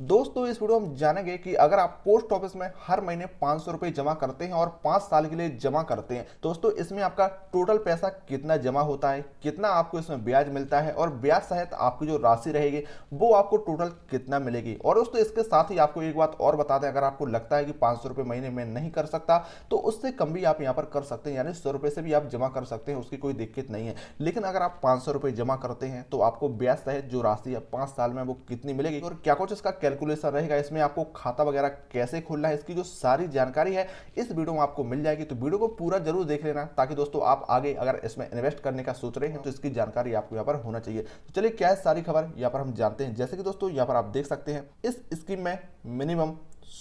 दोस्तों इस वीडियो में हम जानेंगे कि अगर आप पोस्ट ऑफिस में हर महीने 500 रुपए जमा करते हैं और 5 साल के लिए जमा करते हैं दोस्तों इसमें आपका टोटल पैसा कितना जमा होता है, कितना आपको इसमें ब्याज मिलता है और ब्याज सहित आपकी जो राशि रहेगी वो आपको टोटल कितना मिलेगी। और दोस्तों इसके साथ ही आपको एक बात और बता दें, अगर आपको लगता है कि 500 रुपए महीने में नहीं कर सकता तो उससे कम भी आप यहाँ पर कर सकते हैं, यानी 100 रुपए से भी आप जमा कर सकते हैं, उसकी कोई दिक्कत नहीं है। लेकिन अगर आप 500 रुपए जमा करते हैं तो आपको ब्याज सहित जो राशि है 5 साल में वो कितनी मिलेगी और क्या कुछ इसका कैलकुलेशन रहेगा, इसमें आपको खाता वगैरह कैसे खोलना है, इसकी जो सारी जानकारी है इस वीडियो में आपको मिल जाएगी। तो वीडियो को पूरा जरूर देख लेना ताकि दोस्तों आप आगे अगर इसमें इन्वेस्ट करने का सोच रहे हैं तो इसकी जानकारी आपको यहाँ पर होना चाहिए। तो चलिए क्या है सारी खबर यहाँ पर हम जानते हैं। जैसे कि दोस्तों यहाँ पर आप देख सकते हैं इस स्कीम में मिनिमम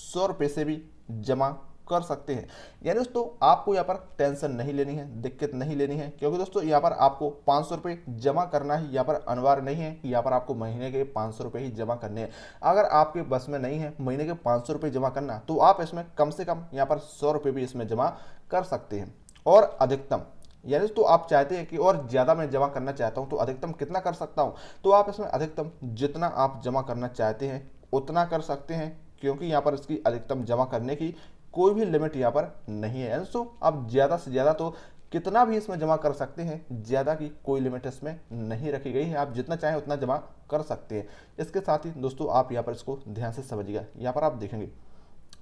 100 रुपए से भी जमा कर सकते हैं, यानी दोस्तों आपको यहाँ पर टेंशन नहीं लेनी है, दिक्कत नहीं लेनी है, क्योंकि दोस्तों यहाँ पर आपको 500 रुपये जमा करना ही यहाँ पर अनिवार्य नहीं है कि यहाँ पर आपको महीने के 500 रुपये ही जमा करने हैं। अगर आपके बस में नहीं है महीने के 500 रुपये जमा करना तो आप इसमें कम से कम यहाँ पर 100 रुपये भी इसमें जमा कर सकते हैं। और अधिकतम यानी तो आप चाहते हैं कि और ज़्यादा मैं जमा करना चाहता हूं तो अधिकतम कितना कर सकता हूं, तो आप इसमें अधिकतम जितना आप जमा करना चाहते हैं उतना कर सकते हैं, क्योंकि यहाँ पर इसकी अधिकतम जमा करने की कोई भी लिमिट यहाँ पर नहीं है। यानी तो आप ज़्यादा से ज़्यादा तो कितना भी इसमें जमा कर सकते हैं, ज़्यादा की कोई लिमिट इसमें नहीं रखी गई है, आप जितना चाहें उतना जमा कर सकते हैं। इसके साथ ही दोस्तों आप यहाँ पर इसको ध्यान से समझिएगा, यहाँ पर आप देखेंगे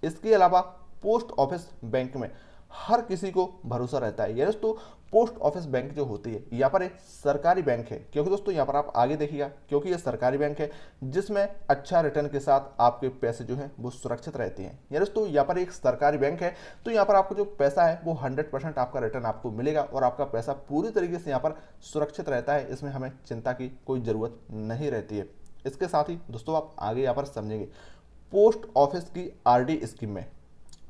इसके अलावा पोस्ट ऑफिस बैंक में हर किसी को भरोसा रहता है। ये दोस्तों पोस्ट ऑफिस बैंक जो होती है यहाँ पर एक सरकारी बैंक है, क्योंकि दोस्तों यहाँ पर आप आगे देखिएगा क्योंकि ये सरकारी बैंक है जिसमें अच्छा रिटर्न के साथ आपके पैसे जो हैं वो सुरक्षित रहते हैं। ये दोस्तों यहाँ पर एक सरकारी बैंक है तो यहाँ पर आपको जो पैसा है वो 100% आपका रिटर्न आपको मिलेगा और आपका पैसा पूरी तरीके से यहाँ पर सुरक्षित रहता है, इसमें हमें चिंता की कोई ज़रूरत नहीं रहती है। इसके साथ ही दोस्तों आप आगे यहाँ पर समझेंगे पोस्ट ऑफिस की आरडी स्कीम में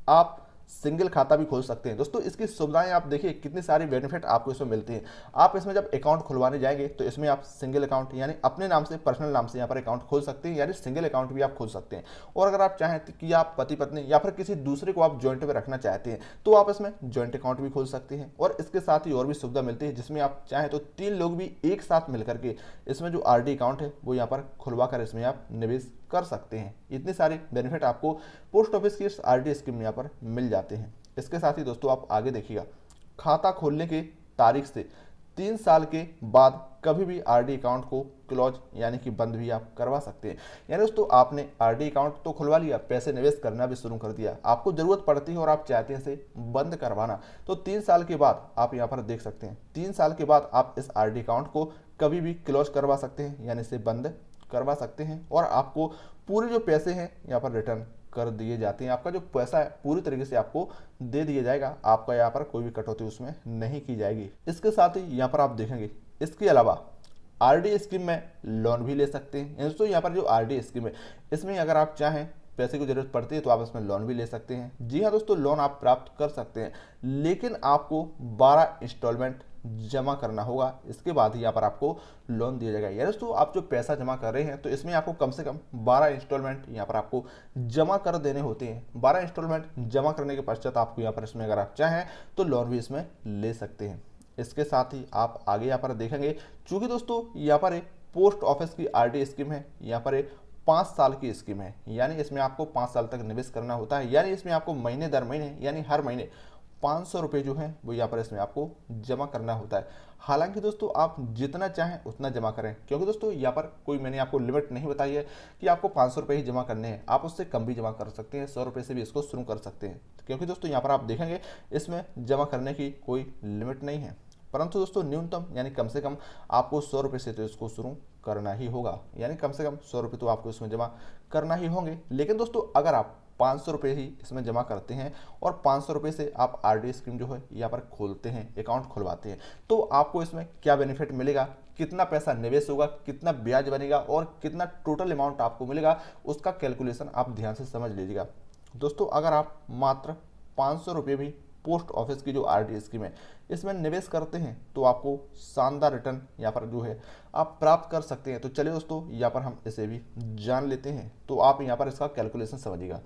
आप सिंगल खाता भी खोल सकते हैं। दोस्तों इसकी सुविधाएं आप देखिए कितनी सारी बेनिफिट आपको इसमें मिलती हैं। आप इसमें जब अकाउंट खुलवाने जाएंगे तो इसमें आप सिंगल अकाउंट यानी अपने नाम से पर्सनल नाम से यहाँ पर अकाउंट खोल सकते हैं, यानी सिंगल अकाउंट भी आप खोल सकते हैं। और अगर आप चाहें कि आप पति पत्नी या फिर किसी दूसरे को आप ज्वाइंट में रखना चाहते हैं तो आप इसमें ज्वाइंट अकाउंट भी खोल सकते हैं। और इसके साथ ही और भी सुविधा मिलती है जिसमें आप चाहें तो 3 लोग भी एक साथ मिलकर के इसमें जो आरडी अकाउंट है वो यहाँ पर खुलवा कर इसमें आप निवेश कर सकते हैं। इतने सारे बेनिफिट आपको पोस्ट ऑफिस की इस आरडी स्कीम में यहाँ पर मिल जाते हैं। इसके साथ ही दोस्तों आप आगे देखिएगा खाता खोलने की तारीख से 3 साल के बाद कभी भी आरडी अकाउंट को क्लोज यानी कि बंद भी आप करवा सकते हैं। यानी दोस्तों आपने आरडी अकाउंट तो खुलवा लिया, पैसे निवेश करना भी शुरू कर दिया, आपको जरूरत पड़ती है और आप चाहते हैं इसे बंद करवाना, तो 3 साल के बाद आप यहाँ पर देख सकते हैं 3 साल के बाद आप इस आरडी अकाउंट को कभी भी क्लोज करवा सकते हैं, यानी इसे बंद करवा सकते हैं और आपको पूरे जो पैसे हैं यहाँ पर रिटर्न कर दिए जाते हैं। आपका जो पैसा है पूरी तरीके से आपको दे दिया जाएगा, आपका यहाँ पर कोई भी कटौती उसमें नहीं की जाएगी। इसके साथ ही यहाँ पर आप देखेंगे इसके अलावा आरडी स्कीम में लोन भी ले सकते हैं। दोस्तों यहाँ पर जो आरडी स्कीम है इसमें अगर आप चाहें पैसे की जरूरत पड़ती है तो आप इसमें लोन भी ले सकते हैं। जी हाँ दोस्तों लोन आप प्राप्त कर सकते हैं, लेकिन आपको 12 इंस्टॉलमेंट जमा करना होगा, इसके बाद ही यहाँ पर आपको लोन दिया जाएगा। यानी दोस्तों आप जो पैसा जमा कर रहे हैं तो इसमें आपको कम से कम 12 इंस्टॉलमेंट यहाँ पर आपको जमा कर देने होते हैं। 12 इंस्टॉलमेंट जमा करने के पश्चात आपको यहाँ पर इसमें अगर आप चाहें तो लोन भी इसमें ले सकते हैं। इसके साथ ही आप आगे यहाँ पर देखेंगे चूंकि दोस्तों यहाँ पर एक पोस्ट ऑफिस की आरडी स्कीम है, यहाँ पर एक 5 साल की स्कीम है, यानी इसमें आपको 5 साल तक निवेश करना होता है, यानी इसमें आपको महीने दर महीने यानी हर महीने 500 रुपये जो है वो यहाँ पर इसमें आपको जमा करना होता है। हालांकि दोस्तों आप जितना चाहें उतना जमा करें, क्योंकि दोस्तों यहाँ पर कोई मैंने आपको लिमिट नहीं बताई है कि आपको 500 रुपये ही जमा करने हैं, आप उससे कम भी जमा कर सकते हैं, 100 रुपये से भी इसको शुरू कर सकते हैं, क्योंकि दोस्तों यहाँ पर आप देखेंगे इसमें जमा करने की कोई लिमिट नहीं है। परंतु दोस्तों न्यूनतम यानी कम से कम आपको 100 रुपये से तो इसको शुरू करना ही होगा, यानी कम से कम 100 रुपये तो आपको इसमें जमा करना ही होंगे। लेकिन दोस्तों अगर आप 500 रुपये ही इसमें जमा करते हैं और 500 रुपये से आप आरडी स्कीम जो है यहाँ पर खोलते हैं, अकाउंट खुलवाते हैं, तो आपको इसमें क्या बेनिफिट मिलेगा, कितना पैसा निवेश होगा, कितना ब्याज बनेगा और कितना टोटल अमाउंट आपको मिलेगा, उसका कैलकुलेशन आप ध्यान से समझ लीजिएगा। दोस्तों अगर आप मात्र 500 रुपये भी पोस्ट ऑफिस की जो आरडी स्कीम है इसमें निवेश करते हैं तो आपको शानदार रिटर्न यहाँ पर जो है आप प्राप्त कर सकते हैं। तो चलिए दोस्तों यहाँ पर हम इसे भी जान लेते हैं, तो आप यहाँ पर इसका कैलकुलेशन समझिएगा।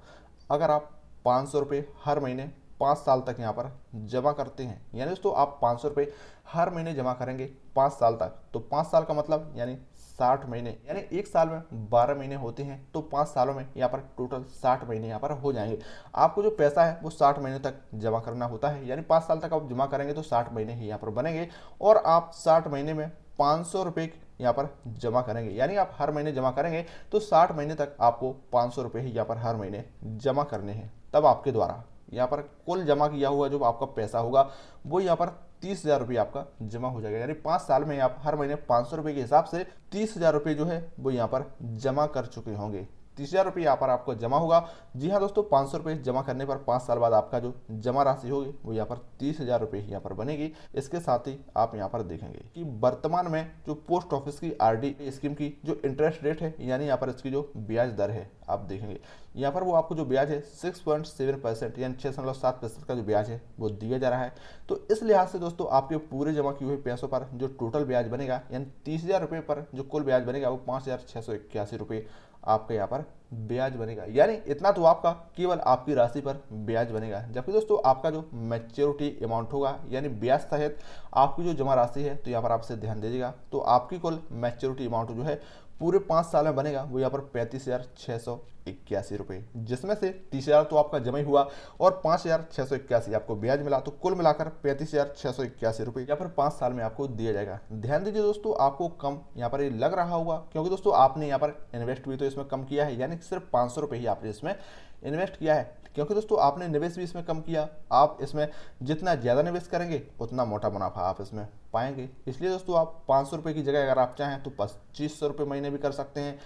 अगर आप 500 रुपये हर महीने 5 साल तक यहाँ पर जमा करते हैं, यानी दोस्तों आप 500 रुपये हर महीने जमा करेंगे 5 साल तक, तो 5 साल का मतलब यानी 60 महीने, यानी एक साल में 12 महीने होते हैं, तो 5 सालों में यहाँ पर टोटल 60 महीने यहाँ पर हो जाएंगे। आपको जो पैसा है वो 60 महीने तक जमा करना होता है, यानी 5 साल तक आप जमा करेंगे तो 60 महीने ही यहाँ पर बनेंगे, और आप 60 महीने में 500 रुपये यहाँ पर जमा करेंगे, यानी आप हर महीने जमा करेंगे तो 60 महीने तक आपको 500 रुपये ही यहाँ पर हर महीने जमा करने हैं। तब आपके द्वारा यहाँ पर कुल जमा किया हुआ जो आपका पैसा होगा वो यहाँ पर 30,000 रुपये आपका जमा हो जाएगा, यानी 5 साल में आप हर महीने 500 रुपये के हिसाब से 30,000 रुपये जो है वो यहाँ पर जमा कर चुके होंगे। 30,000 रुपये यहाँ पर आपको जमा होगा। जी हाँ दोस्तों, 500 रुपये जमा करने पर 5 साल बाद आपका जो जमा राशि होगी वो यहाँ पर 30,000 रुपये यहाँ पर बनेगी। इसके साथ ही आप यहाँ पर देखेंगे कि वर्तमान में जो पोस्ट ऑफिस की आरडी स्कीम की जो इंटरेस्ट रेट है, यानी यहाँ पर इसकी जो ब्याज दर है, आप देखेंगे यहाँ पर वो आपको जो ब्याज है 6.7% यानी 6.7% का जो ब्याज है वो दिया जा रहा है। तो इस लिहाज से दोस्तों आपके पूरे जमा किए हुए पैसों पर जो टोटल ब्याज बनेगा, यानी 30,000 रुपये पर जो कुल ब्याज बनेगा वो 5,681 रुपये आपका यहाँ पर ब्याज बनेगा, यानी इतना तो आपका केवल आपकी राशि पर ब्याज बनेगा। जबकि दोस्तों आपका जो मैच्योरिटी अमाउंट होगा, यानी ब्याज सहित आपकी जो जमा राशि है, तो यहाँ पर आपसे ध्यान दीजिएगा, तो आपकी कुल मैच्योरिटी अमाउंट जो है पूरे 5 साल में बनेगा वो यहाँ पर 35,681 रुपये, जिसमें से 30,000 तो आपका जमा ही हुआ और 5,681 आपको ब्याज मिला, तो कुल मिलाकर 35,681 रुपये यहाँ पर 5 साल में आपको दिया जाएगा। ध्यान दीजिए दोस्तों, आपको कम यहाँ पर ये लग रहा होगा, क्योंकि दोस्तों आपने यहाँ पर इन्वेस्ट भी तो इसमें कम किया है, यानी सिर्फ 500 रुपये ही आपने इसमें इन्वेस्ट किया है, क्योंकि दोस्तों आपने निवेश भी इसमें कम किया। आप इसमें जितना ज़्यादा निवेश करेंगे उतना मोटा मुनाफा आप इसमें पाएंगे। इसलिए दोस्तों आप 500 रुपये की जगह अगर आप चाहें तो 2,500 रुपये महीने भी कर सकते हैं,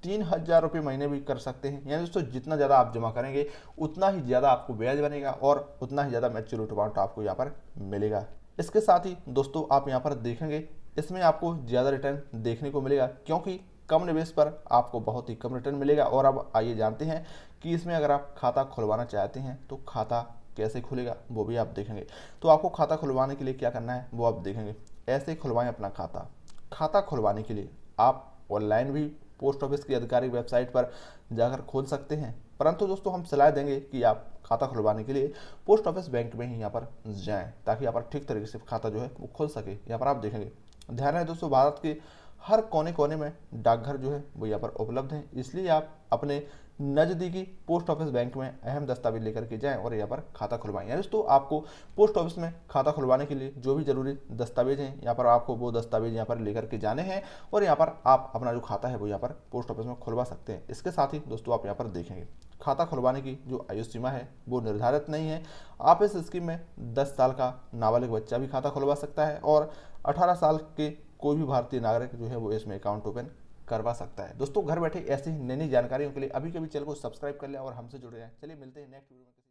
3,000 रुपये महीने भी कर सकते हैं, यानी दोस्तों जितना ज़्यादा आप जमा करेंगे उतना ही ज़्यादा आपको ब्याज बनेगा और उतना ही ज़्यादा मैच्योरिटी अमाउंट आपको यहाँ पर मिलेगा। इसके साथ ही दोस्तों आप यहाँ पर देखेंगे इसमें आपको ज़्यादा रिटर्न देखने को मिलेगा, क्योंकि कम निवेश पर आपको बहुत ही कम रिटर्न मिलेगा। और अब आइए जानते हैं कि इसमें अगर आप खाता खुलवाना चाहते हैं तो खाता कैसे खुलेगा, वो भी आप देखेंगे। तो आपको खाता खुलवाने के लिए क्या करना है वो आप देखेंगे। ऐसे खुलवाएं अपना खाता। खाता खुलवाने के लिए आप ऑनलाइन भी पोस्ट ऑफिस की आधिकारिक वेबसाइट पर जाकर खोल सकते हैं, परंतु दोस्तों हम सलाह देंगे कि आप खाता खुलवाने के लिए पोस्ट ऑफिस बैंक में ही यहाँ पर जाएं, ताकि यहाँ पर ठीक तरीके से खाता जो है वो खुल सके। यहाँ पर आप देखेंगे, ध्यान है दोस्तों, भारत के हर कोने कोने में डाकघर जो है वो यहाँ पर उपलब्ध हैं, इसलिए आप अपने नज़दीकी पोस्ट ऑफिस बैंक में अहम दस्तावेज लेकर के जाएं और यहाँ पर खाता खुलवाएं। यानी दोस्तों आपको पोस्ट ऑफिस में खाता खुलवाने के लिए जो भी जरूरी दस्तावेज हैं, यहाँ पर आपको वो दस्तावेज यहाँ पर लेकर के जाने हैं और यहाँ पर आप अपना जो खाता है वो यहाँ पर पोस्ट ऑफिस में खुलवा सकते हैं। इसके साथ ही दोस्तों आप यहाँ पर देखेंगे खाता खुलवाने की जो आयु सीमा है वो निर्धारित नहीं है। आप इस स्कीम में 10 साल का नाबालिग बच्चा भी खाता खुलवा सकता है और 18 साल के कोई भी भारतीय नागरिक जो है वो इसमें अकाउंट ओपन करवा सकता है। दोस्तों घर बैठे ऐसी नई जानकारियों के लिए अभी के भी चैनल को सब्सक्राइब कर लें और हमसे जुड़े रहें। चलिए मिलते हैं नेक्स्ट वीडियो में।